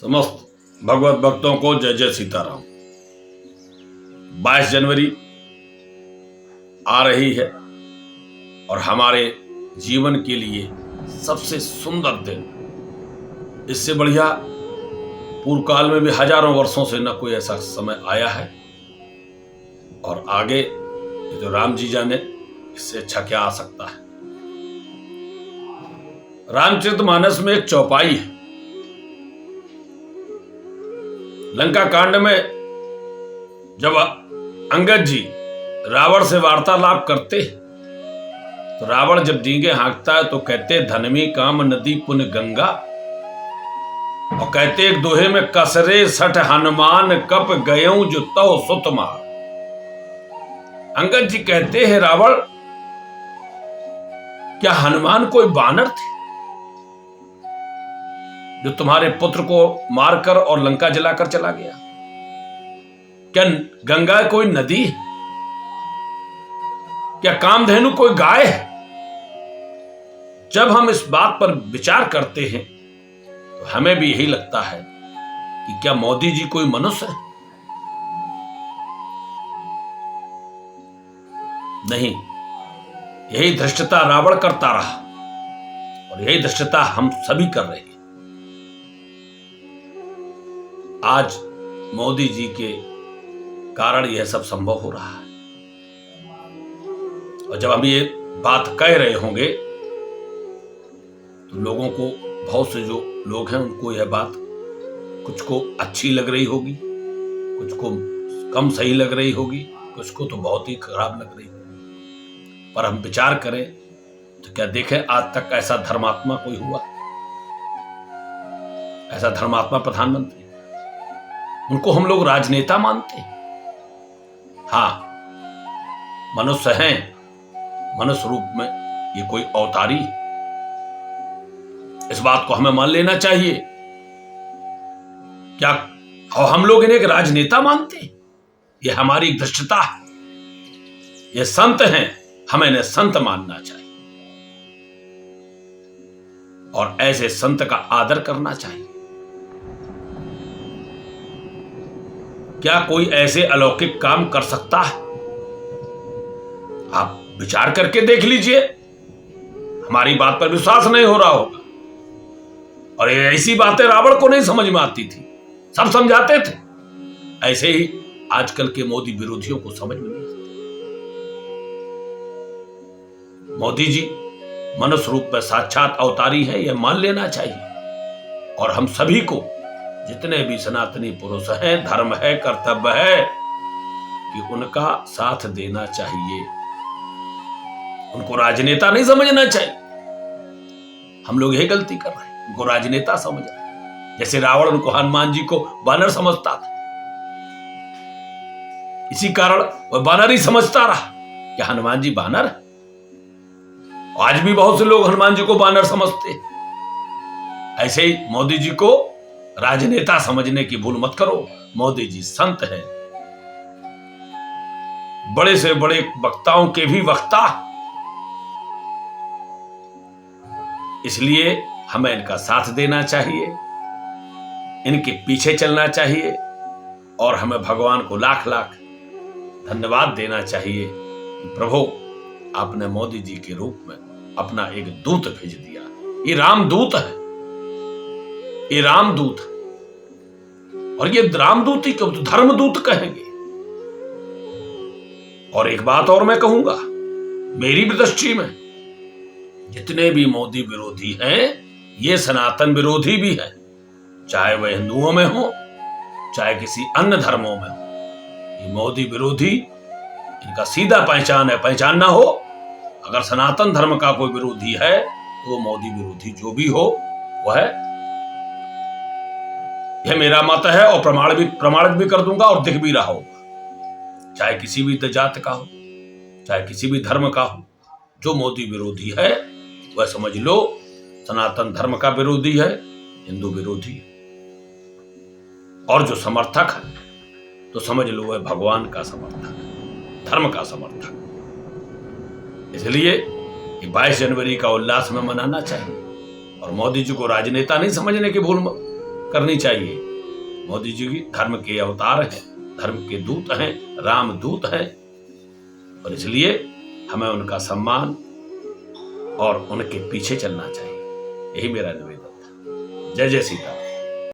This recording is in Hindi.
समस्त भगवत भक्तों को जय जय सीताराम। 22 जनवरी आ रही है और हमारे जीवन के लिए सबसे सुंदर दिन। इससे बढ़िया पूर्व काल में भी हजारों वर्षों से न कोई ऐसा समय आया है और आगे ये तो राम जी जाने, इससे अच्छा क्या आ सकता है। रामचरितमानस में एक चौपाई है। लंका कांड में जब अंगद जी रावण से वार्तालाप करते तो रावण जब डींगे हाँकता है तो कहते धनमी काम नदी पुन गंगा, और कहते एक दोहे में कसरे सठ हनुमान कप गयऊं जो तव सुत मार। अंगद जी कहते हैं रावण, क्या हनुमान कोई बानर थे जो तुम्हारे पुत्र को मारकर और लंका जलाकर चला गया? क्या गंगा कोई नदी है? क्या कामधेनु कोई गाय है? जब हम इस बात पर विचार करते हैं तो हमें भी यही लगता है कि क्या मोदी जी कोई मनुष्य है? नहीं, यही धृष्टता रावण करता रहा और यही धृष्टता हम सभी कर रहे हैं। आज मोदी जी के कारण यह सब संभव हो रहा है और जब हम ये बात कह रहे होंगे तो लोगों को, बहुत से जो लोग हैं उनको यह बात कुछ को अच्छी लग रही होगी, कुछ को कम सही लग रही होगी, कुछ को तो बहुत ही खराब लग रही होगी। पर हम विचार करें तो क्या देखें आज तक ऐसा धर्मात्मा कोई हुआ? ऐसा धर्मात्मा प्रधानमंत्री? उनको हम लोग राजनेता मानते हैं। हाँ, मनुष्य हैं, मनुष्य रूप में ये कोई अवतारी, इस बात को हमें मान लेना चाहिए। क्या हम लोग इन्हें एक राजनेता मानते हैं? ये हमारी धृष्टता है। ये संत हैं, हमें इन्हें संत मानना चाहिए और ऐसे संत का आदर करना चाहिए। क्या कोई ऐसे अलौकिक काम कर सकता है? आप विचार करके देख लीजिए। हमारी बात पर विश्वास नहीं हो रहा होगा और ये ऐसी बातें रावण को नहीं समझ में आती थी, सब समझाते थे। ऐसे ही आजकल के मोदी विरोधियों को समझ में नहीं आती। मोदी जी मनुष्य रूप में साक्षात अवतारी है, यह मान लेना चाहिए और हम सभी को, जितने भी सनातनी पुरुष हैं, धर्म है, कर्तव्य है कि उनका साथ देना चाहिए। उनको राजनेता नहीं समझना चाहिए। हम लोग यही गलती कर रहे हैं, उनको राजनेता समझ रहे हैं। जैसे रावण उनको, हनुमान जी को बानर समझता था, इसी कारण वह बानर ही समझता रहा। क्या हनुमान जी बानर है? आज भी बहुत से लोग हनुमान जी को बानर समझते। ऐसे ही मोदी जी को राजनेता समझने की भूल मत करो। मोदी जी संत हैं, बड़े से बड़े वक्ताओं के भी वक्ता, इसलिए हमें इनका साथ देना चाहिए, इनके पीछे चलना चाहिए और हमें भगवान को लाख लाख धन्यवाद देना चाहिए। प्रभु, आपने मोदी जी के रूप में अपना एक दूत भेज दिया। ये रामदूत है, ये रामदूत है और ये रामदूत ही क्यों, तो धर्मदूत कहेंगे। और एक बात और मैं कहूंगा, मेरी भी दृष्टि में जितने भी मोदी विरोधी हैं, ये सनातन विरोधी भी हैं, चाहे वह हिंदुओं में हो चाहे किसी अन्य धर्मों में हो। ये मोदी विरोधी, इनका सीधा पहचान है, पहचानना हो। अगर सनातन धर्म का कोई विरोधी है तो वो मोदी विरोधी जो भी हो वह है। यह मेरा मत है और प्रमाणित भी कर दूंगा और दिख भी रहा होगा। चाहे किसी भी जात का हो, चाहे किसी भी धर्म का हो, जो मोदी विरोधी है वह समझ लो सनातन धर्म का विरोधी है, हिंदू विरोधी है। और जो समर्थक है तो समझ लो वह भगवान का समर्थक है, धर्म का समर्थक। इसलिए 22 जनवरी का उल्लास में मनाना चाहिए और मोदी जी को राजनेता नहीं समझने की भूल करनी चाहिए। मोदी जी धर्म के अवतार हैं, धर्म के दूत हैं, राम दूत हैं, और इसलिए हमें उनका सम्मान और उनके पीछे चलना चाहिए। यही मेरा निवेदन था। जय जय सीता।